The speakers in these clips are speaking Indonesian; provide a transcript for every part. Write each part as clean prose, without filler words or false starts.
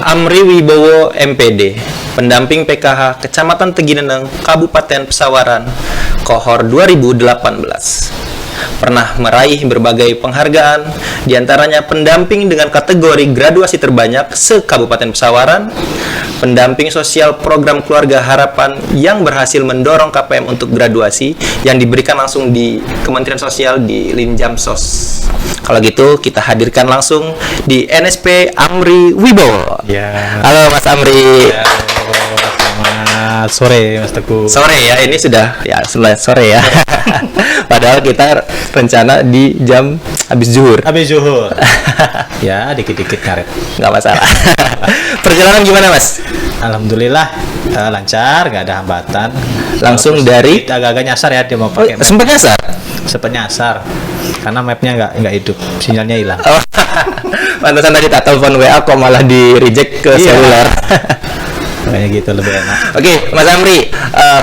Amri Wibowo MPD, pendamping PKH Kecamatan Tegineneng, Kabupaten Pesawaran, Kohor 2018. Pernah meraih berbagai penghargaan, diantaranya pendamping dengan kategori graduasi terbanyak se-Kabupaten Pesawaran, pendamping sosial program Keluarga Harapan yang berhasil mendorong KPM untuk graduasi yang diberikan langsung di Kementerian Sosial di Linjamsos. Kalau gitu kita hadirkan langsung di NSP Amri Wibowo. Ya. Halo Mas Amri. Ya, selamat sore Mas Teguh. Sore ya, ini sudah ya sore ya. Padahal kita rencana di jam habis zuhur. Habis zuhur. Ya, dikit-dikit ngaret. Nggak masalah. Perjalanan gimana Mas? Alhamdulillah lancar, nggak ada hambatan. Langsung dari kita agak-agak nyasar ya dia mau pakai map. sempat nyasar? Sempat nyasar karena mapnya nggak hidup, sinyalnya hilang. Oh, pantesan tadi tak telepon WA kok malah di reject ke seluler. Kayak gitu lebih enak. Oke, Mas Amri,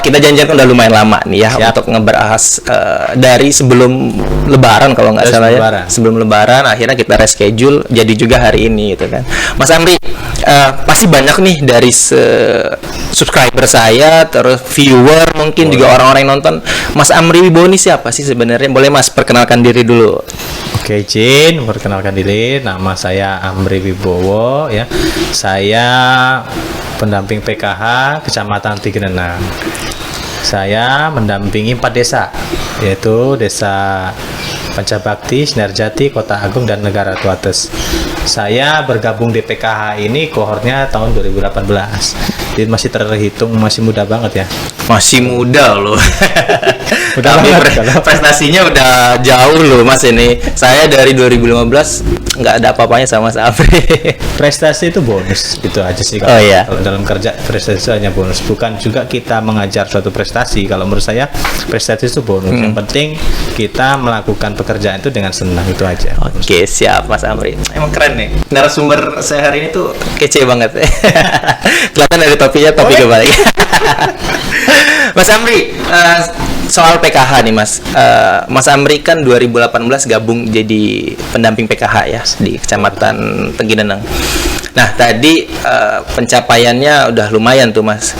kita janjian udah lumayan lama nih ya. Siap. Untuk ngebahas dari sebelum Lebaran kalau nggak salah ya. Sebelum Lebaran, akhirnya kita reschedule jadi juga hari ini gitu kan. Mas Amri, pasti banyak nih dari subscriber saya, terus viewer mungkin juga orang-orang yang nonton. Mas Amri Wibowo ini siapa sih sebenarnya? Boleh Mas perkenalkan diri dulu. Oke, izin perkenalkan diri. Nama saya Amri Wibowo ya. Saya pendamping PKH Kecamatan Tegineneng. Saya mendampingi 4 desa, yaitu Desa Pancabakti, Sinarjati, Kota Agung, dan Negara Tuates. Saya bergabung di PKH ini kohornya tahun 2018. Jadi masih terhitung masih muda banget ya. Masih muda loh. Udah tapi banget, prestasinya udah jauh loh Mas ini. Saya dari 2015 nggak ada apa-apanya sama Mas Amri. Prestasi itu bonus, itu aja sih. Oh iya. Kalau dalam kerja prestasi itu hanya bonus, bukan juga kita mengajar suatu prestasi. Kalau menurut saya prestasi itu bonus. Yang penting kita melakukan pekerjaan itu dengan senang, itu aja. Oke, siap Mas Amri. Emang keren nih. Narasumber saya hari ini tuh kece banget. Kelihatan dari topinya topi kebalik. Mas Amri, soal PKH nih Mas. Mas Amri kan 2018 gabung jadi pendamping PKH ya di Kecamatan Tegineneng. Nah, tadi pencapaiannya udah lumayan tuh Mas.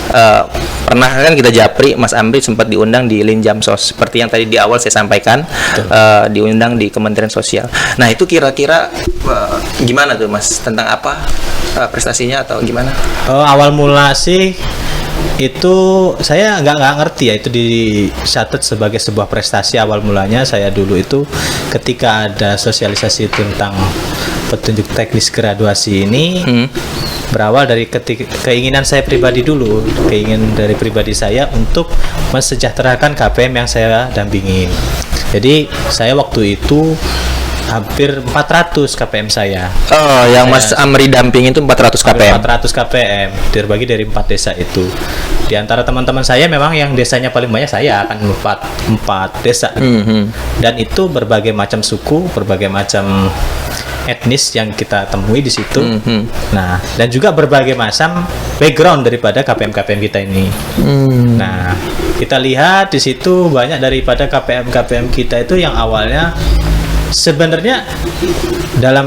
Pernah kan kita japri Mas Amri sempat diundang di Linjamsos seperti yang tadi di awal saya sampaikan, diundang di Kementerian Sosial. Nah, itu kira-kira gimana tuh Mas? Tentang apa prestasinya atau gimana? Awal mula sih itu saya nggak ngerti ya, itu dicatat sebagai sebuah prestasi. Awal mulanya saya dulu itu ketika ada sosialisasi tentang petunjuk teknis graduasi ini, berawal dari keinginan saya pribadi dulu, keinginan dari pribadi saya untuk mensejahterakan KPM yang saya dampingin. Jadi saya waktu itu hampir 400 KPM saya. Oh, yang Mas Amri dampingin itu 400 KPM. 400 KPM terbagi dari 4 desa itu. Di antara teman-teman saya memang yang desanya paling banyak saya akan 4 desa. Dan itu berbagai macam suku, berbagai macam etnis yang kita temui di situ. Nah, dan juga berbagai macam background daripada KPM-KPM kita ini. Nah, kita lihat di situ banyak daripada KPM-KPM kita itu yang awalnya sebenarnya dalam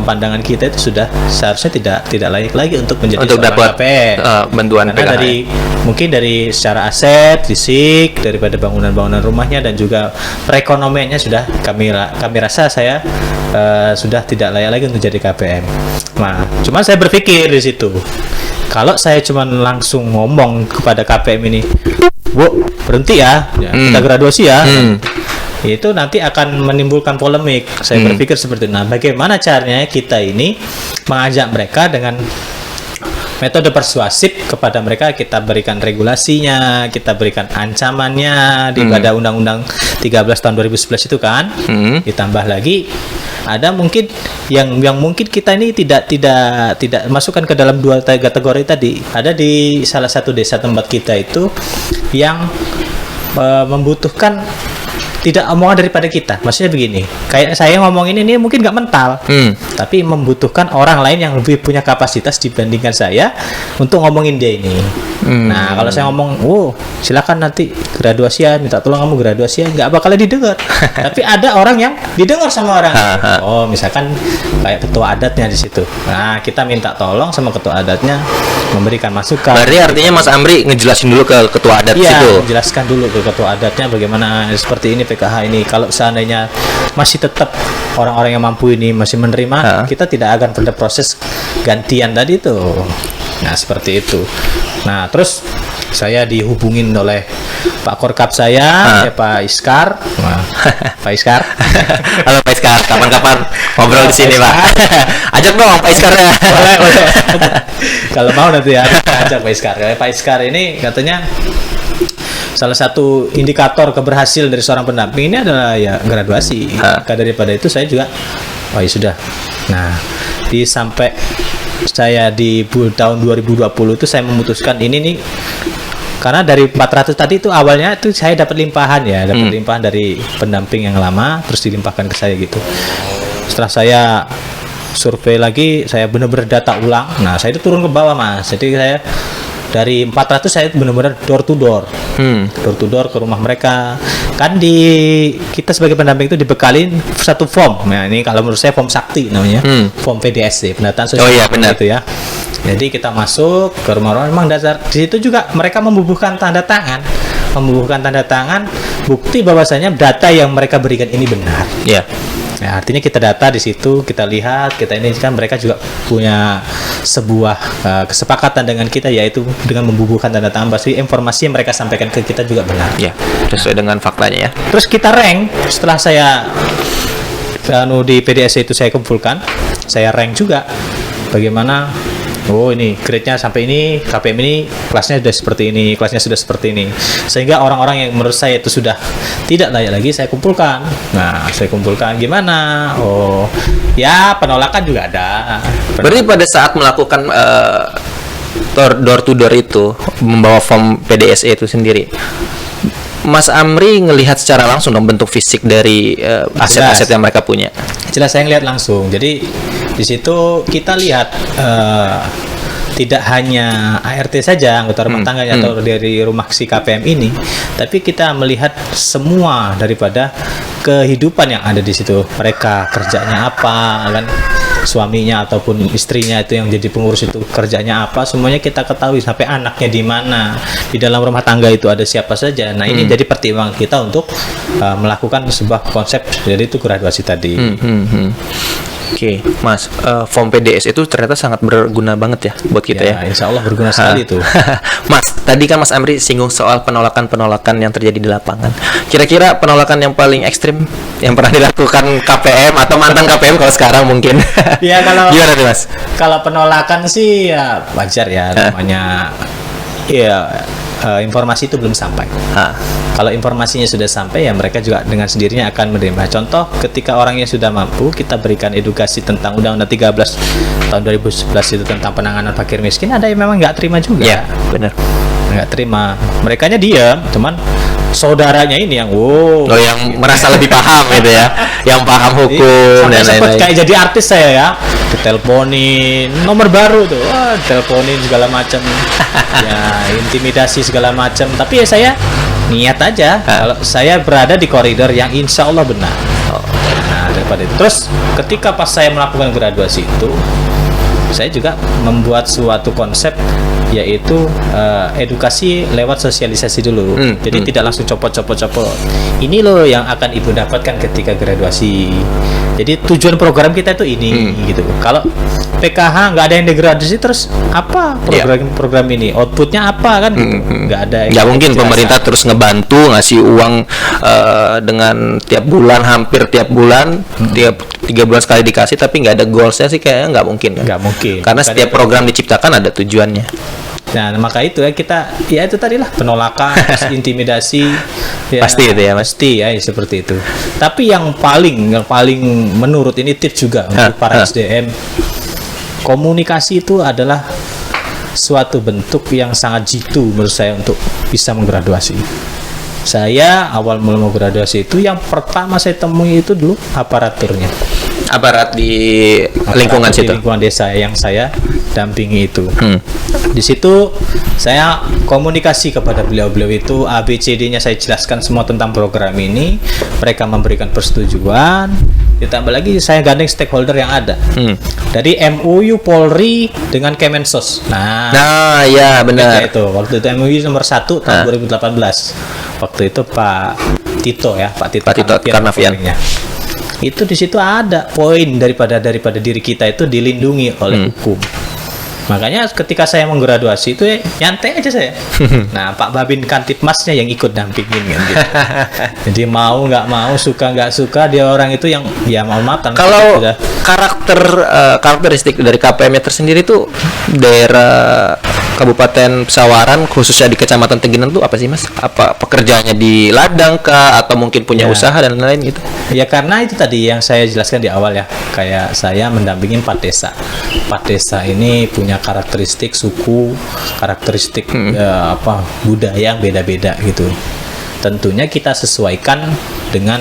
pandangan kita itu sudah seharusnya tidak layak lagi untuk menjadi dapat KPM. Bantuan karena PKH. mungkin dari secara aset, fisik, daripada bangunan-bangunan rumahnya dan juga perekonomiannya sudah kami rasa saya sudah tidak layak lagi untuk jadi KPM. Nah, cuma saya berpikir di situ, kalau saya cuma langsung ngomong kepada KPM ini, Bu, berhenti ya, kita graduasi ya. Itu nanti akan menimbulkan polemik. Saya berpikir seperti itu. Nah, bagaimana caranya kita ini mengajak mereka dengan metode persuasif kepada mereka, kita berikan regulasinya, kita berikan ancamannya di pada Undang-Undang 13 tahun 2011 itu kan. Ditambah lagi ada mungkin yang mungkin kita ini tidak masukkan ke dalam 2 kategori tadi. Ada di salah satu desa tempat kita itu yang membutuhkan tidak omongan daripada kita. Maksudnya begini, kayak saya ngomongin ini mungkin nggak mental, tapi membutuhkan orang lain yang lebih punya kapasitas dibandingkan saya untuk ngomongin dia ini. Nah, kalau saya ngomong, silakan nanti graduasi ya, minta tolong kamu graduasi ya, nggak bakalan didengar. Tapi ada orang yang didengar sama orang. Oh, misalkan kayak ketua adatnya di situ. Nah, kita minta tolong sama ketua adatnya memberikan masukan. Berarti artinya Mas Amri ngejelasin dulu ke ketua adat Iya, situ. jelaskan dulu ke ketua adatnya bagaimana seperti ini PKH ini. Kalau seandainya masih tetap orang-orang yang mampu ini masih menerima, kita tidak akan pada proses gantian tadi tuh. Nah, seperti itu. Nah, terus saya dihubungin oleh Pak Korkap saya, Pak Iskar. Nah, Pak Iskar. Halo Pak Iskar, kapan-kapan ngobrol di sini Pak. Ajak dong Pak Iskar ya. Boleh. Kalau mau nanti ya, ajak Pak Iskar. Pak Iskar ini katanya salah satu indikator keberhasilan dari seorang pendamping ini adalah ya graduasi. Maka daripada itu saya juga, oh ya sudah. Nah, sampai saya di tahun 2020 itu saya memutuskan ini nih, karena dari 400 tadi itu awalnya itu saya dapat limpahan ya, limpahan dari pendamping yang lama terus dilimpahkan ke saya gitu. Setelah saya survei lagi, saya benar-benar data ulang. Nah, saya itu turun ke bawah Mas. Jadi saya dari 400 saya benar-benar door to door ke rumah mereka. Kan kita sebagai pendamping itu dibekalin satu form. Nah, ini kalau menurut saya form sakti namanya, form PDSC, pendataan sosial. Oh iya benar itu ya. Jadi kita masuk ke rumah-rumah, memang dasar di situ juga mereka membubuhkan tanda tangan, bukti bahwasanya data yang mereka berikan ini benar. Iya. Nah, artinya kita data di situ, kita lihat, kita ini kan mereka juga punya sebuah kesepakatan dengan kita, yaitu dengan membubuhkan tanda tangan pasti informasi yang mereka sampaikan ke kita juga benar. Ya, sesuai dengan faktanya ya. Terus kita rank setelah saya di PDSC itu saya kumpulkan, saya rank juga bagaimana. Oh, ini grade-nya sampai ini, KPM ini kelasnya sudah seperti ini, kelasnya sudah seperti ini. Sehingga orang-orang yang menurut saya itu sudah tidak layak lagi saya kumpulkan. Nah, saya kumpulkan gimana? Oh, ya penolakan juga ada. Berarti pada saat melakukan door to door itu, membawa form PDSE itu sendiri, Mas Amri ngelihat secara langsung dong bentuk fisik dari aset-aset yang mereka punya. Jelas saya ngelihat langsung. Jadi di situ kita lihat tidak hanya ART saja, anggota rumah tangganya atau dari rumah si KPM ini, tapi kita melihat semua daripada kehidupan yang ada di situ. Mereka kerjanya apa, kan? Suaminya ataupun istrinya itu yang jadi pengurus itu kerjanya apa, semuanya kita ketahui, sampai anaknya di mana, di dalam rumah tangga itu ada siapa saja. Nah, ini jadi pertimbangan kita untuk melakukan sebuah konsep, jadi itu graduasi tadi. Oke, Mas, form PDS itu ternyata sangat berguna banget ya buat kita ya. Insya Allah berguna sekali itu. Mas, tadi kan Mas Amri singgung soal penolakan yang terjadi di lapangan. Kira-kira penolakan yang paling ekstrim yang pernah dilakukan KPM atau mantan KPM kalau sekarang mungkin? Ya, kalau gimana nih Mas? Kalau penolakan sih ya wajar ya, namanya ya informasi itu belum sampai. Kalau informasinya sudah sampai, ya mereka juga dengan sendirinya akan menerima. Contoh, ketika orangnya sudah mampu, kita berikan edukasi tentang Undang-Undang 13 tahun 2011 itu tentang penanganan fakir miskin, ada yang memang nggak terima juga. Ya, benar. Nggak terima. Merekanya diam, cuman saudaranya ini yang yang merasa lebih paham gitu ya, yang paham hukum dan lain-lain. Kayak jadi artis saya ya, diteleponin nomor baru tuh, teleponin segala macam, ya intimidasi segala macam. Tapi ya saya niat aja, kalau saya berada di koridor yang insya Allah benar. Nah, daripada itu. Terus ketika pas saya melakukan graduasi itu, saya juga membuat suatu konsep, yaitu edukasi lewat sosialisasi dulu. Jadi tidak langsung copot. Ini loh yang akan ibu dapatkan ketika graduasi. Jadi tujuan program kita itu ini gitu. Kalau PKH nggak ada yang degradasi, terus apa program ini? Outputnya apa kan? Gitu. Nggak ada. Nggak mungkin pemerintah terus ngebantu ngasih uang dengan tiap bulan, hampir tiap bulan, tiap 3 bulan sekali dikasih, tapi nggak ada goalsnya sih, kayaknya nggak mungkin kan? Nggak mungkin. Karena setiap program diciptakan ada tujuannya. Nah, maka itu ya kita, ya itu tadilah penolakan, intimidasi, ya, pasti itu ya Mas. Pasti ya, seperti itu. Tapi yang paling menurut ini tips juga untuk para SDM, komunikasi itu adalah suatu bentuk yang sangat jitu menurut saya untuk bisa menggraduasi. Saya awal mulai mau graduasi itu yang pertama saya temui itu dulu aparaturnya. Aparat di lingkungan Di situ. lingkungan desa yang saya dampingi itu. Di situ saya komunikasi kepada beliau-beliau itu, ABCD-nya saya jelaskan semua tentang program ini. Mereka memberikan persetujuan. Ditambah lagi saya gandeng stakeholder yang ada. Dari MUU Polri dengan Kemensos. Nah, ya benar. Itu waktu itu MUU nomor 1 tahun 2018. Waktu itu Pak Tito Karnavian. Polrinya. Itu di situ ada poin daripada diri kita itu dilindungi oleh hukum. Makanya ketika saya menggraduasi itu ya, nyantai aja saya. Nah, Pak Babin Kantipmasnya yang ikut dampingin kan gitu. Jadi mau nggak mau, suka nggak suka, dia orang itu yang ya mau maaf. Kalau karakteristik dari KPM-nya tersendiri itu daerah Kabupaten Pesawaran khususnya di Kecamatan Tengginan tuh apa sih Mas? Apa pekerjaannya di ladang kah atau mungkin punya usaha dan lain-lain gitu? Ya karena itu tadi yang saya jelaskan di awal ya, kayak saya mendampingin 4 desa. 4 desa ini punya karakteristik suku, karakteristik budaya yang beda-beda gitu. Tentunya kita sesuaikan dengan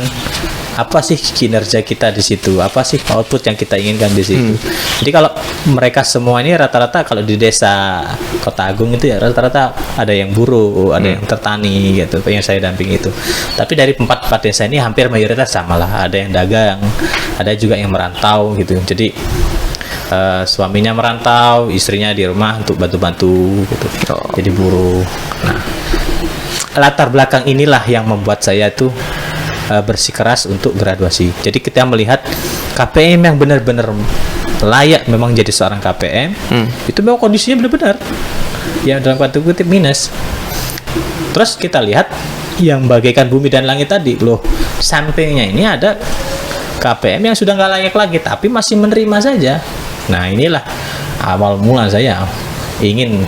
apa sih kinerja kita di situ, apa sih output yang kita inginkan di situ. Jadi kalau mereka semua ini rata-rata kalau di desa Kota Agung itu ya rata-rata ada yang buruh, ada yang tertani gitu, yang saya damping itu. Tapi dari 4 desa ini hampir mayoritas sama lah, ada yang dagang, ada juga yang merantau gitu. Jadi suaminya merantau, istrinya di rumah untuk bantu-bantu gitu. Jadi buruh. Nah, latar belakang inilah yang membuat saya tuh bersikeras untuk graduasi. Jadi kita melihat KPM yang benar-benar layak memang jadi seorang KPM, itu memang kondisinya benar-benar yang dalam tanda kutip minus. Terus kita lihat yang bagaikan bumi dan langit tadi, loh sampingnya ini ada KPM yang sudah nggak layak lagi tapi masih menerima saja. Nah inilah awal mula saya ingin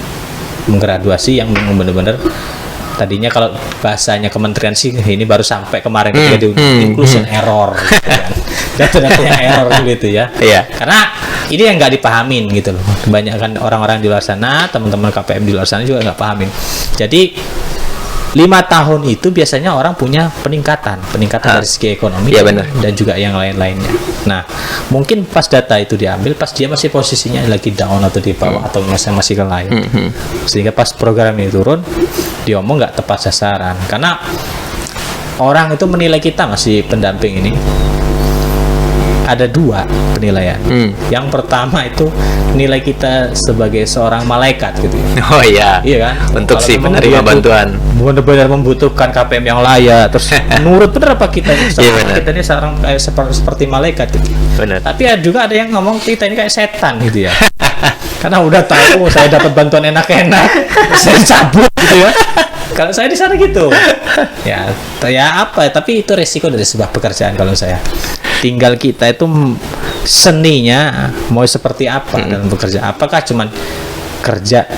menggraduasi yang memang benar-benar tadinya kalau bahasanya kementerian sih ini baru sampai kemarin jadi inclusion error gitu kan. Data-datanya error gitu ya. Iya. Karena ini yang nggak dipahamin gitu loh. Kebanyakan orang-orang di luar sana, teman-teman KPM di luar sana juga nggak pahamin. Jadi 5 tahun itu biasanya orang punya peningkatan dari segi ekonomi dan juga yang lain-lainnya. Nah, mungkin pas data itu diambil, pas dia masih posisinya lagi down atau di bawah atau masih ke lain, sehingga pas program ini turun, dia omong nggak tepat sasaran. Karena orang itu menilai kita masih pendamping ini ada 2 penilaian. Yang pertama itu nilai kita sebagai seorang malaikat gitu ya. Oh iya. Iya kan? Untuk si penerima bantuan. Benar-benar membutuhkan KPM yang layak. Terus nurut bener apa kita ini? Kita ini seorang kayak seperti malaikat gitu. Benar. Tapi juga ada yang ngomong kita ini kayak setan gitu ya. Karena udah tahu saya dapat bantuan enak-enak, saya cabut gitu ya. Kalau saya di sana gitu. Ya apa? Tapi itu resiko dari sebuah pekerjaan kalau saya. Tinggal kita itu seninya mau seperti apa dalam bekerja. Apakah cuman kerja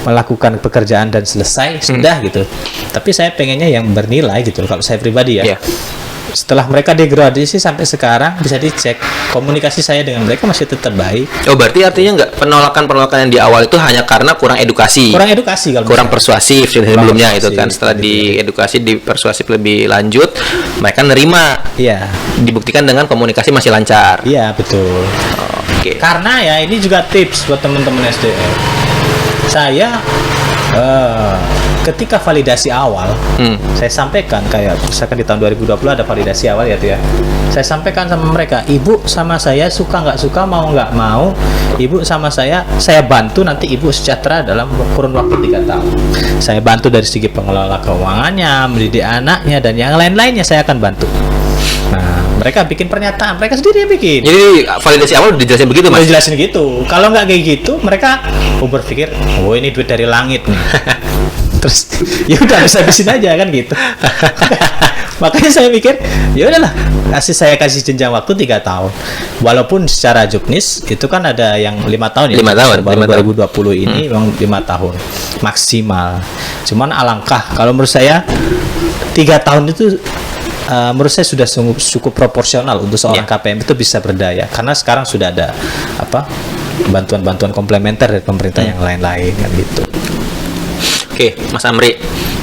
melakukan pekerjaan dan selesai sudah gitu. Tapi saya pengennya yang bernilai gitu kalau saya pribadi ya. Setelah mereka degradasi sampai sekarang bisa dicek komunikasi saya dengan mereka masih tetap baik. Oh berarti artinya nggak penolakan yang di awal itu hanya karena kurang edukasi. Kalau kurang persuasif sebelumnya itu kan. Setelah diedukasi dipersuasif lebih lanjut, mereka nerima. Iya. Dibuktikan dengan komunikasi masih lancar. Iya betul. Oke. Karena ya ini juga tips buat teman-teman SDM. Saya ketika validasi awal, saya sampaikan kayak misalkan di tahun 2020 ada validasi awal ya tuh ya. Saya sampaikan sama mereka, ibu sama saya suka nggak suka, mau nggak mau, ibu sama saya bantu nanti ibu sejahtera dalam kurun waktu 3 tahun. Saya bantu dari segi pengelola keuangannya, mendidik anaknya dan yang lain-lainnya saya akan bantu. Nah, mereka bikin pernyataan, mereka sendiri yang bikin. Jadi validasi awal udah dijelasin begitu, Mas? Udah dijelasin gitu. Kalau nggak kayak gitu, mereka berpikir, oh ini duit dari langit nih. Terus ya udah habisin aja kan gitu. Makanya saya mikir, ya udahlah, saya kasih jenjang waktu 3 tahun. Walaupun secara juknis itu kan ada yang 5 tahun ya. 5 tahun. Baru 2020 ini memang 5 tahun maksimal. Cuman alangkah kalau menurut saya 3 tahun itu menurut saya sudah cukup proporsional untuk seorang KPM itu bisa berdaya karena sekarang sudah ada bantuan-bantuan komplementer dari pemerintah yang lain-lain kan gitu. Oke, Mas Amri,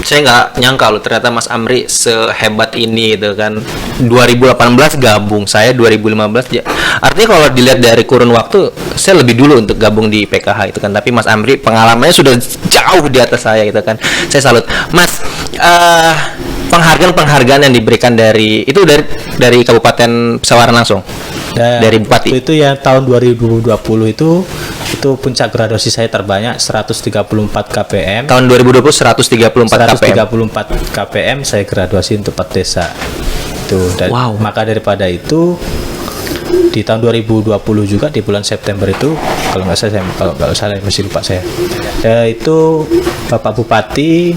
Saya nggak nyangka loh ternyata Mas Amri sehebat ini gitu kan. 2018 gabung, saya 2015 ya. Artinya kalau dilihat dari kurun waktu, saya lebih dulu untuk gabung di PKH itu kan. Tapi Mas Amri pengalamannya sudah jauh di atas saya gitu kan. Saya salut. Mas, penghargaan-penghargaan yang diberikan dari Kabupaten Pesawaran langsung. Dari Bupati. Itu ya tahun 2020 itu puncak graduasi saya terbanyak 134 KPM. Tahun 2020 134 KPM saya graduasi untuk 4 desa. Wow. Maka daripada itu di tahun 2020 juga di bulan September itu kalau nggak salah masih lupa saya. Itu Bapak Bupati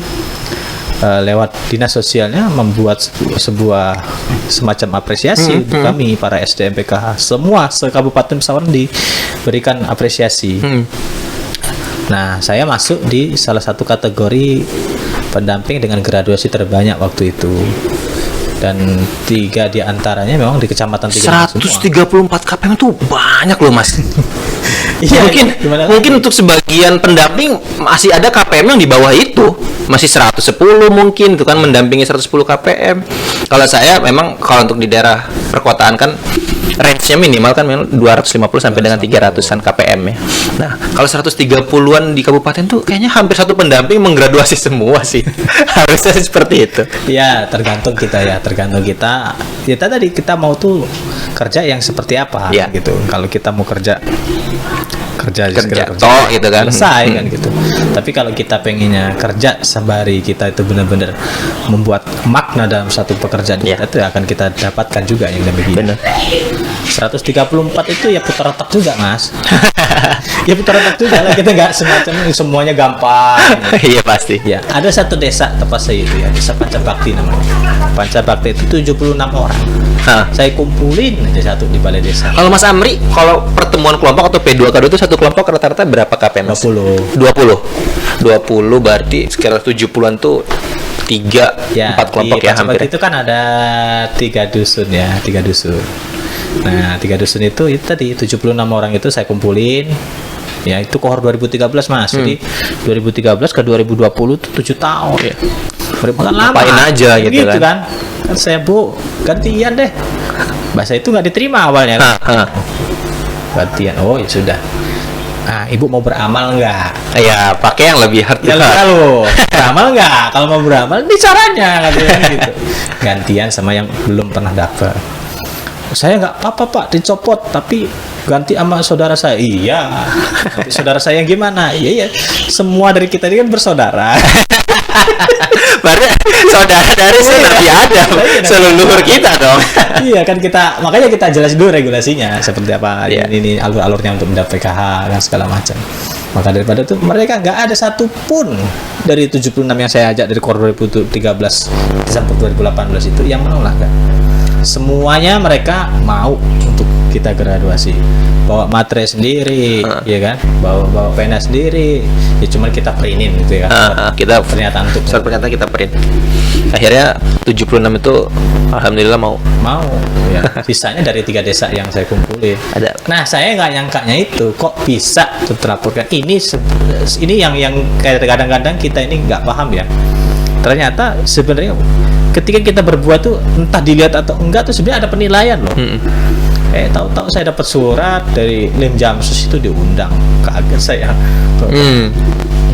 lewat dinas sosialnya membuat sebuah semacam apresiasi untuk kami para SDM PKH semua se-Kabupaten Pesawaran diberikan apresiasi. Nah, saya masuk di salah satu kategori pendamping dengan graduasi terbanyak waktu itu, dan 3 diantaranya memang di kecamatan 134 KPM itu banyak loh Mas. Iya, mungkin untuk sebagian pendamping masih ada KPM yang di bawah itu, masih 110 mungkin itu kan mendampingi 110 KPM. Kalau saya memang kalau untuk di daerah perkotaan kan range-nya minimal kan memang 250 sampai dengan 300-an KPM ya. Nah, kalau 130-an di kabupaten tuh kayaknya hampir satu pendamping menggraduasi semua sih. Harusnya seperti itu. Ya, tergantung kita. Ya tadi kita mau tuh kerja yang seperti apa gitu. Kalau kita mau kerja toh gitu kan, selesai kan gitu. Tapi kalau kita pengennya kerja sembari kita itu benar-benar membuat makna dalam satu pekerjaan kita itu akan kita dapatkan juga yang demikian. 134 itu ya putar otak juga Mas. Ya putar otak juga lah, kita nggak semacam semuanya gampang. Iya pasti. Ya, ada satu desa tepat saya itu ya, desa Pancabakti namanya. Pancabakti itu 76 orang. Saya kumpulin aja satu di balai desa. Kalau Mas Amri, kalau pertemuan kelompok atau P2K2 itu satu kelompok rata-rata berapa KPM? 20 berarti sekitar 70-an tuh 4 kelompok ya hampir. Itu kan ada 3 dusun ya, 3 dusun. Nah, 3 dusun itu tadi 76 orang itu saya kumpulin. Ya, itu kohor 2013 Mas. Jadi 2013 ke 2020 itu 7 tahun ya. Makan lama. Ngapain aja gitu kan. Kan saya gantian deh. Bahasa itu nggak diterima awalnya. Gantian. Oh, ya sudah. Nah, Ibu mau beramal nggak? Ya, pakai yang lebih hard. Ya lo, beramal nggak? Kalau mau beramal, ini caranya gitu. Gantian sama yang belum pernah dapat. Saya nggak apa-apa Pak, dicopot, tapi ganti sama saudara saya. Iya. Nanti saudara saya gimana? Iya. Semua dari kita ini kan bersaudara. Baru saudara dari Nabi Adam, seluruh kita dong. Iya kan, makanya kita jelas dulu regulasinya seperti apa, ini alur-alurnya untuk mendapat PKH dan segala macam. Maka daripada itu mereka nggak ada satupun dari 76 yang saya ajak dari KOR 2013 sampai 2018 itu yang menolak kan. Semuanya mereka mau untuk kita graduasi, bawa materai sendiri, ya kan, bawa pena sendiri, ya cuman kita printin gitu ya kan. Kita pernyataan untuk surat pernyataan kita print. Akhirnya 76 itu alhamdulillah mau ya. Sisanya dari 3 desa yang saya kumpulin ada. Nah, saya nggak nyangkanya itu kok bisa terlaporkan ini yang kadang-kadang kita ini nggak paham ya. Ternyata sebenarnya ketika kita berbuat tuh entah dilihat atau enggak tuh sebenarnya ada penilaian loh. Tahu-tahu saya dapat surat dari Lim Jamsus itu diundang. Kaget saya.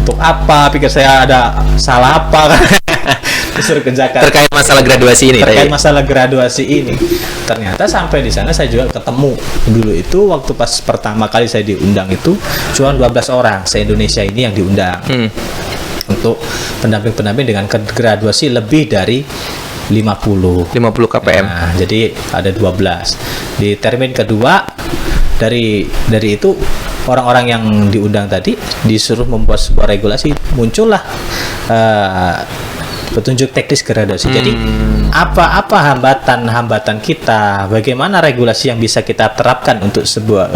Untuk apa? Pikir saya ada salah apa kan? Disuruh ke Jakarta. Terkait masalah graduasi ini. Ternyata sampai di sana saya juga ketemu. Dulu itu waktu pas pertama kali saya diundang itu cuma 12 orang se-Indonesia ini yang diundang. Untuk pendamping-pendamping dengan graduasi lebih dari 50 KPM. Nah, jadi ada 12. Di termin kedua dari itu orang-orang yang diundang tadi disuruh membuat sebuah regulasi, muncullah petunjuk teknis graduasi. Jadi apa hambatan kita, bagaimana regulasi yang bisa kita terapkan untuk sebuah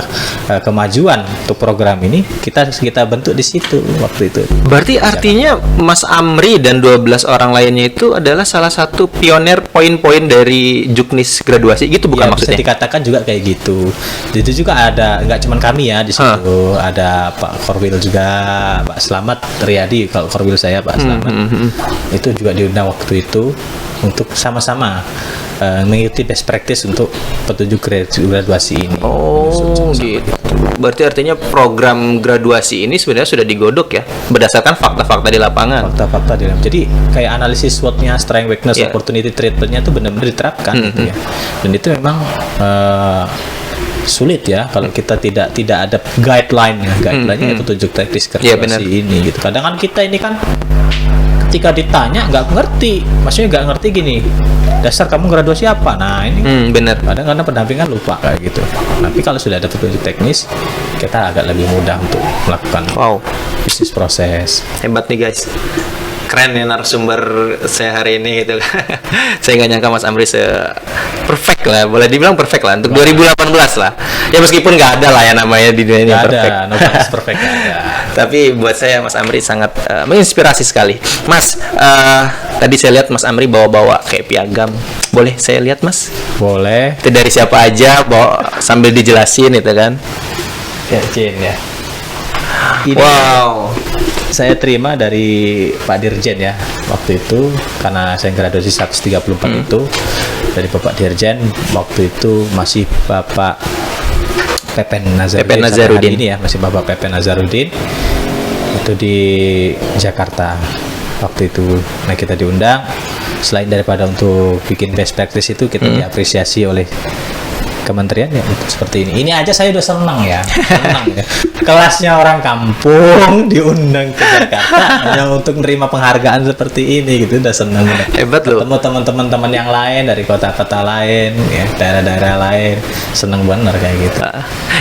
kemajuan untuk program ini, kita bentuk di situ waktu itu. Berarti artinya Mas Amri dan 12 orang lainnya itu adalah salah satu pionir poin-poin dari Juknis graduasi gitu, bukan Ya, maksudnya? bisa dikatakan juga kayak gitu. Itu juga ada, nggak cuma kami ya di situ, ada Pak Korwil juga, Pak Slamet Riyadi, kalau Korwil saya Pak Slamet. Itu juga diundang waktu itu untuk sama-sama mengikuti best practice untuk petunjuk graduasi ini. Oh, gitu. Berarti artinya program graduasi ini sebenarnya sudah digodok ya, berdasarkan fakta-fakta di lapangan. Fakta-fakta di dalam. Jadi kayak analisis SWOT-nya, strength, weakness, Yeah. opportunity, threat-nya itu benar-benar diterapkan gitu ya. Dan itu memang sulit ya kalau kita tidak ada guideline-nya. Guideline-nya itu petunjuk teknis Yeah, benar. graduasi ini gitu. Kadang kan kita ini kan ketika ditanya nggak ngerti, maksudnya nggak ngerti gini, dasar kamu graduasi apa? Nah ini Benar. kadang karena pendampingan lupa kayak gitu. Tapi kalau sudah ada petunjuk teknis, kita agak lebih mudah untuk melakukan Wow, bisnis proses. hebat nih guys. Keren ya narasumber saya hari ini gitu. Saya nggak nyangka Mas Amri perfect lah, boleh dibilang perfect lah untuk 2018 lah. Ya meskipun nggak ada lah ya namanya di dunia ini Nggak perfect. ada, nobody's perfect nggak ada. Tapi buat saya Mas Amri sangat menginspirasi sekali. Mas, tadi saya lihat Mas Amri bawa-bawa kayak piagam. Boleh saya lihat Mas? Boleh. Itu dari siapa aja, bawa sambil dijelasin itu kan. Ya, Jen ya. Ini Wow. saya terima dari Pak Dirjen ya waktu itu, karena saya graduasi 134 itu dari Bapak Dirjen waktu itu masih Bapak Pepen Nazarudin. Pepen sampai Nazarudin. hari ini ya masih Bapak Pepen Nazarudin, itu di Jakarta waktu itu. Nah kita diundang, selain daripada untuk bikin best practice itu, kita diapresiasi oleh kementerian ya seperti ini. Ini aja saya udah senang ya. Kelasnya orang kampung diundang ke Jakarta hanya untuk menerima penghargaan seperti ini gitu, udah senang. Hebat loh. Ketemu teman-teman yang lain dari kota-kota lain, ya daerah-daerah lain, seneng bener kayak gitu.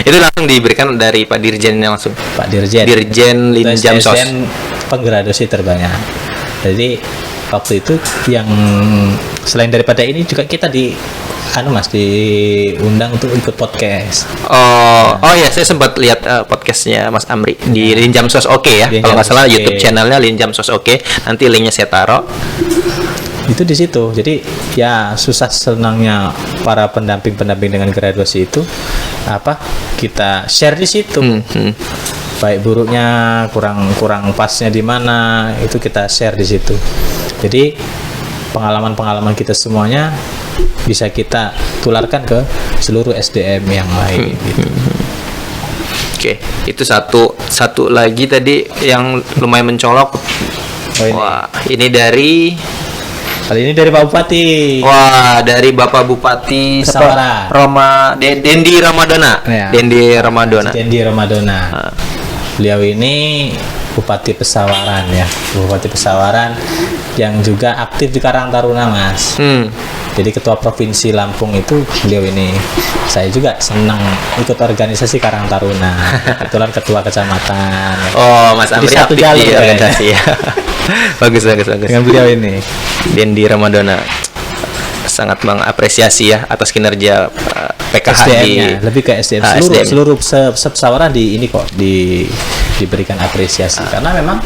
Itu langsung diberikan dari Pak Dirjennya langsung. Pak Dirjen. Dirjen Linjam Sos. SDM penggraduasi terbanyak. Jadi waktu itu yang selain daripada ini juga kita diundang untuk ikut podcast. Oh ya, saya sempat lihat podcastnya Mas Amri di Linjam Sos Oke ya. Linjam Kalau nggak salah Sos Oke. YouTube channelnya Linjam Sos Oke. Nanti linknya saya taruh. Itu di situ. Jadi ya susah senangnya para pendamping dengan graduasi itu kita share di situ. Baik buruknya, kurang pasnya di mana, itu kita share di situ. Jadi pengalaman kita semuanya bisa kita tularkan ke seluruh SDM yang lain gitu. Oke, itu satu lagi tadi yang lumayan mencolok. ini. Wah, ini dari Kali ini dari Pak Bupati. dari Bapak Bupati Pesawaran. Dendi Ramadana. Ya. Dendi Ramadana. Dendi Ramadana. Beliau ini Bupati Pesawaran ya, Bupati Pesawaran yang juga aktif di Karang Taruna Mas. Jadi ketua provinsi Lampung itu beliau ini. Saya juga senang ikut organisasi Karang Taruna. Kebetulan ketua kecamatan. Oh, Mas Jadi Amri satu aktif jalur di kayaknya. organisasi ya. Bagus. Dengan beliau ini. Dendi Ramadana sangat mengapresiasi ya atas kinerja PKH di SDM-nya, lebih ke SDM. SDM. Seluruh Pesawaran di ini kok diberikan apresiasi karena memang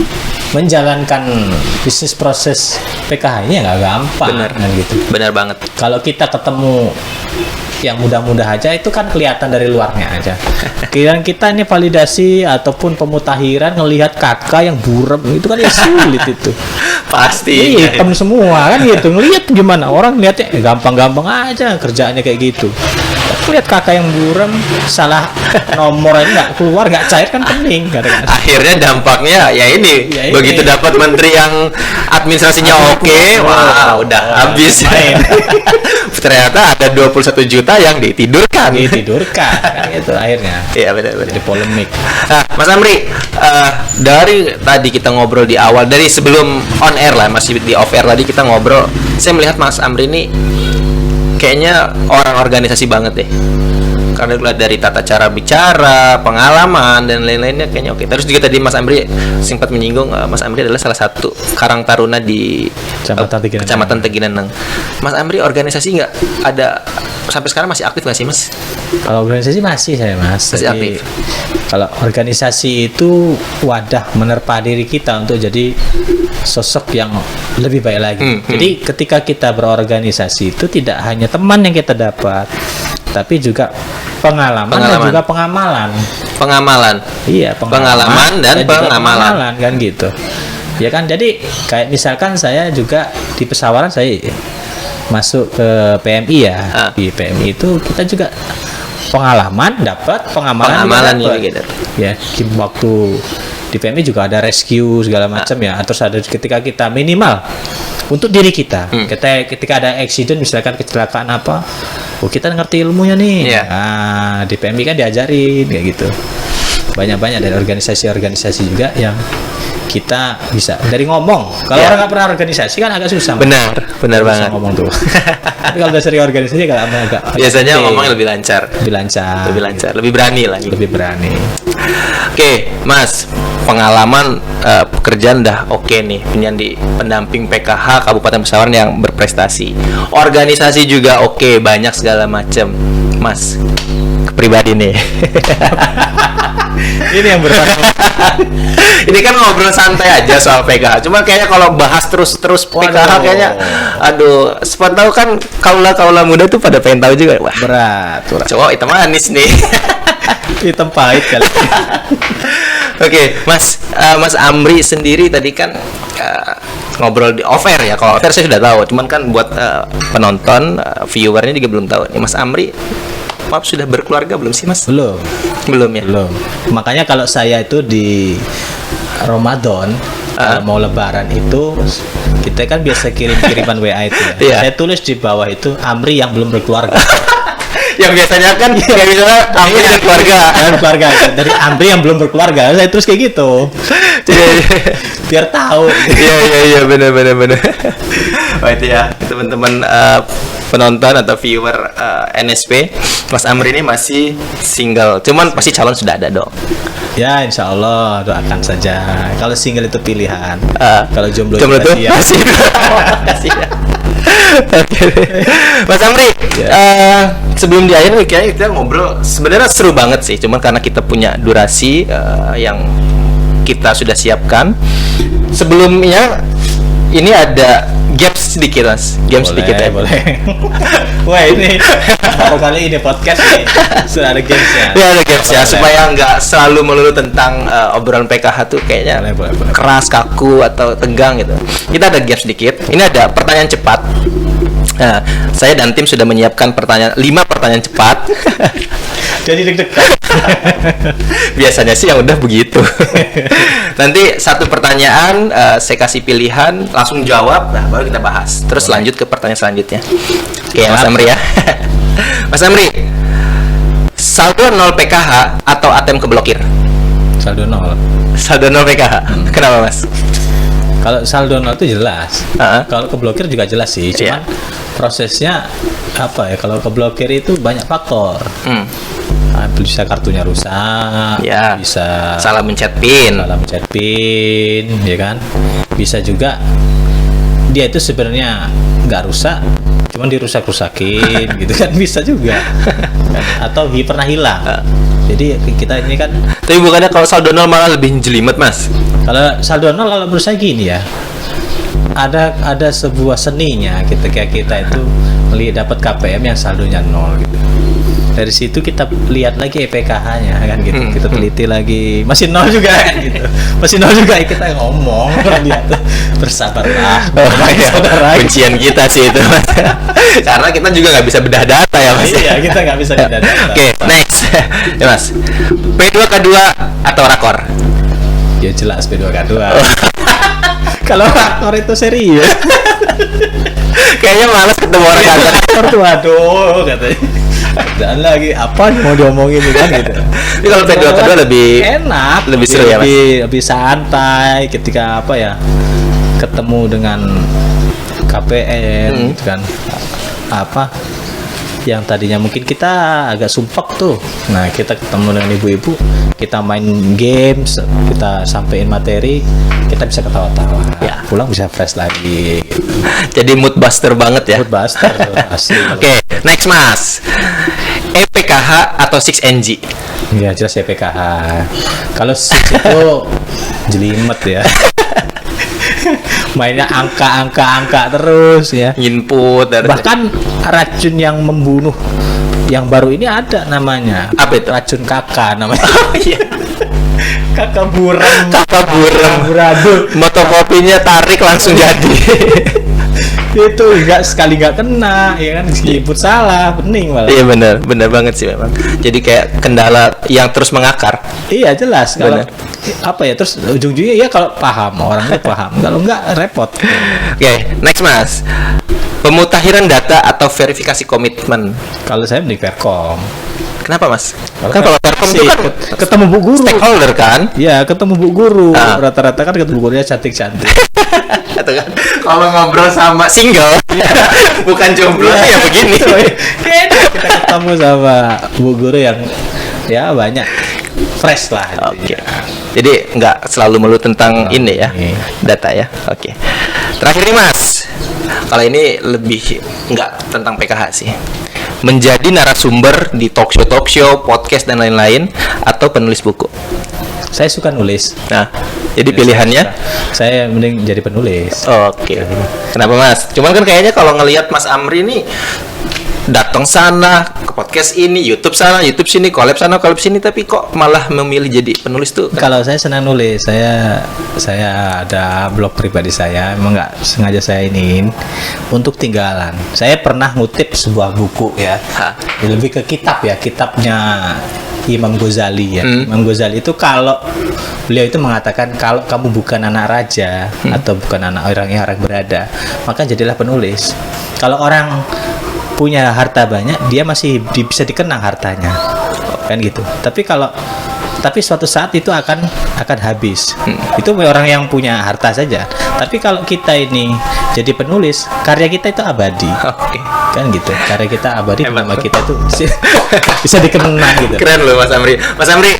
menjalankan bisnis proses PKH ini nggak gampang. Benar. Kan gitu. Benar banget. Kalau kita ketemu yang mudah-mudah aja itu kan kelihatan dari luarnya aja. Kira kita ini validasi ataupun pemutahiran ngelihat kakak yang buram itu kan ya sulit itu. Pasti. Iya, hitam semua kan gitu. Ngelihat gimana orang lihatnya gampang-gampang aja kerjaannya kayak gitu. Lihat kakak yang buram salah nomor aja nggak keluar, nggak cair kan pening kadang-kadang. Akhirnya dampaknya ya ini, Ya ini. begitu dapat menteri yang administrasinya oke, wah udah habis. main. Ternyata ada 21 juta yang ditidurkan. Ditidurkan kan gitu akhirnya. Iya benar. Jadi polemik. Nah, Mas Amri, dari tadi kita ngobrol di awal, dari sebelum on air lah, masih di off air tadi kita ngobrol, saya melihat Mas Amri ini kayaknya orang organisasi banget deh. Karena dilihat dari tata cara bicara, pengalaman dan lain-lainnya kayaknya oke. Terus juga tadi Mas Amri sempat menyinggung Mas Amri adalah salah satu Karang Taruna di Kecamatan Tegineneng. Mas Amri organisasi nggak ada sampai sekarang masih aktif nggak sih Mas? Kalau organisasi masih saya Mas. Masih aktif. Kalau organisasi itu wadah menerpa diri kita untuk jadi sosok yang lebih baik lagi. Jadi ketika kita berorganisasi itu tidak hanya teman yang kita dapat, tapi juga pengalaman. Dan juga pengamalan. Iya, pengalaman dan pengamalan kan gitu. Ya kan, jadi kayak misalkan saya juga di pesawaran saya masuk ke PMI ya. Di PMI itu kita juga pengalaman dapat, pengamalan juga gitu. Ya, waktu di PMI juga ada rescue segala macam ya. Terus ada ketika kita minimal untuk diri kita. Ketika ada accident misalkan kecelakaan apa, kita ngerti ilmunya nih. Nah, di PMI kan diajarin kayak gitu. Banyak-banyak dari organisasi-organisasi juga yang kita bisa dari ngomong. Kalau orang nggak pernah organisasi kan agak susah. Benar banget ngomong tuh. Tapi kalau udah sering organisasi agak biasanya ngomongnya lebih lancar, lebih berani lagi. Oke, Mas, pengalaman pekerjaan dah oke nih, menjadi pendamping PKH Kabupaten Pesawaran yang berprestasi. Organisasi juga oke, banyak segala macam. Mas, pribadi nih. Ini yang berbahaya. Ini kan ngobrol santai aja soal PKH. Cuma kayaknya kalau bahas terus PKH kayaknya aduh, sempat tahu kan kaula muda tuh pada pengen tahu juga. Wah, berat. Cowok hitam manis nih. Hitam pahit kali. Oke, Mas Amri sendiri tadi kan ngobrol di off-air ya. Kalau off-air saya sudah tahu, cuman kan buat penonton, viewernya juga belum tahu. Nih, Mas Amri maaf sudah berkeluarga belum sih Mas? Belum ya. Belum. Makanya kalau saya itu di Ramadan mau Lebaran itu kita kan biasa kirim-kiriman WA itu ya. Saya tulis di bawah itu Amri yang belum berkeluarga. Yang biasanya kan kayak misalnya Amri dan keluarga. Dari Amri yang belum berkeluarga saya terus kayak gitu. Biar tahu. Iya benar. Wah itu ya teman-teman penonton atau viewer NSP, Mas Amri ini masih single. Cuman pasti calon sudah ada dong. Ya insya Allah, doakan saja. Kalau single itu pilihan. Kalau jomblo itu masih. Mas Amri, sebelum di akhir kayaknya kita ngobrol sebenarnya seru banget sih. Cuman karena kita punya durasi yang kita sudah siapkan. Sebelumnya ini ada games sedikit Mas. Sedikit ya. Boleh. Wah ini baru kali ini podcast nih sudah ada gamesnya. Ya ada gamesnya supaya nggak selalu melulu tentang obrolan PKH tuh kayaknya boleh. Keras, kaku atau tegang gitu. Kita ada games sedikit. Ini ada pertanyaan cepat. Nah, saya dan tim sudah menyiapkan 5 pertanyaan cepat. Jadi deg-degan. Biasanya sih yang udah begitu. Nanti satu pertanyaan saya kasih pilihan, langsung jawab, nah baru kita bahas. Terus lanjut ke pertanyaan selanjutnya. Oke, Mas Amri ya. Mas Amri, saldo 0 PKH atau ATM keblokir? Saldo 0 PKH. Kenapa Mas? Kalau saldo 0 itu jelas. Kalau keblokir juga jelas sih. Cuman prosesnya apa ya? Kalau keblokir itu banyak faktor. Bisa kartunya rusak, bisa salah mencet pin, ya kan? Bisa juga dia itu sebenarnya nggak rusak, cuman dirusak-rusakin, gitu kan bisa juga. Atau pernah hilang. Jadi kita ini kan. Tapi bukannya kalau saldo 0 malah lebih jelimet Mas? Kalau saldo 0 kalau menurut saya gini ya. Ada sebuah seninya ketika kita itu melihat dapat KPM yang saldonya 0 gitu. Dari situ kita lihat lagi EPKH-nya kan gitu. Kita teliti lagi. Masih 0 juga kan gitu. Masih 0 juga kita ngomong lihat bersabarlah. Saudara. Kuncian kita sih itu. Karena kita juga nggak bisa bedah data ya Mas. Iya, kita nggak bisa bedah data. Oke, next. Ya Mas. P2K2 atau rakor? Ya jelas P2K2. Kalau rakor itu serius. Kayaknya malas ketemu orang kantor. Rakor tuh aduh katanya. Dan lagi apa mau diomongin kan gitu. Tapi kalau P2K2 lebih enak, lebih seru ya Mas. Lebih santai ketika apa ya? Ketemu dengan KPN gitu kan. Apa? yang tadinya mungkin kita agak sumpek tuh. Nah, kita ketemu dengan ibu-ibu, kita main games, kita sampein materi, kita bisa ketawa-tawa. Ya. Pulang bisa fresh lagi. Jadi mood buster banget ya. Food buster asli. Oke, next Mas. EPKH atau 6NG? Ya jelas ya PKH. Kalau Six itu jelimet ya. Mainnya angka terus ya. Input dari Bahkan racun yang membunuh yang baru ini ada namanya. Apa itu? Racun kakak namanya. Oh iya. Kakak buram. Kakak buram. Buradul. Motokopinya tarik langsung jadi. Itu sekali nggak kena, ya kan? Input salah, bening malah. Iya benar banget sih memang. Jadi kayak kendala yang terus mengakar. Iya jelas. Kalau Benar. apa ya, terus ujung-ujungnya ya kalau paham orangnya paham, kalau nggak repot. Oke, next Mas. Pemutakhiran data atau verifikasi komitmen? Kalau saya mending Perkom. Kenapa Mas? Kan kalau Telkom itu kan ketemu bu guru. stakeholder kan? Ya, ketemu bu guru. Ah. Rata-rata kan ketemu gurunya cantik-cantik. Atau kan kalau ngobrol sama single bukan jomblo ya begini. Kita ketemu sama bu guru yang ya banyak fresh lah. Oke. intinya. Jadi nggak selalu melulu tentang ini ya, ini. data ya. Oke. Terakhir nih Mas. Kalau ini lebih nggak tentang PKH sih. Menjadi narasumber di talk show, podcast dan lain-lain atau penulis buku. Saya suka nulis. Nah, jadi pilihannya. Saya mending jadi penulis. Oke. Kenapa Mas? Cuman kan kayaknya kalau ngelihat Mas Amri nih datang sana ke podcast ini, YouTube sana, YouTube sini, collab sana, collab sini, tapi kok malah memilih jadi penulis tuh? Kalau saya senang nulis, saya ada blog pribadi saya, emang nggak sengaja saya iniin untuk tinggalan. Saya pernah ngutip sebuah buku ya, Hah? lebih ke kitab ya, kitabnya Imam Ghazali ya. Imam Ghazali itu beliau itu mengatakan kalau kamu bukan anak raja atau bukan anak orang yang berada, maka jadilah penulis. Kalau orang punya harta banyak, dia masih bisa dikenang hartanya, kan gitu. Tapi suatu saat itu akan habis. Itu orang yang punya harta saja. Tapi kalau kita ini jadi penulis, karya kita itu abadi, Oke. kan gitu. Karya kita abadi, Hebat, nama Bro. kita tuh bisa dikenang gitu. Keren loh Mas Amri. Mas Amri,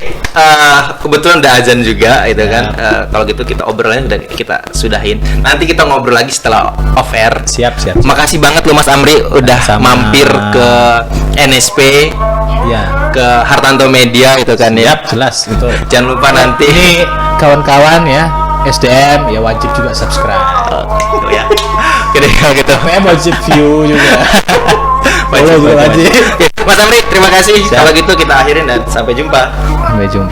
kebetulan udah azan juga, gitu kan. Kalau gitu kita obrolannya udah kita sudahin. Nanti kita ngobrol lagi setelah off air. Siap. Makasih banget loh Mas Amri udah Sama. mampir ke NSP, Ya, ke Hartanto Media gitu kan ya. siap, jelas itu. Jangan lupa nanti. Ini kawan-kawan ya, SDM ya wajib juga subscribe. Oh, ya. Oke deh kalau gitu. PM wajib view juga. Wajib. Wajib. Oke, Mas Amri, terima kasih. Siap. Kalau gitu kita akhirin dan sampai jumpa. Sampai jumpa.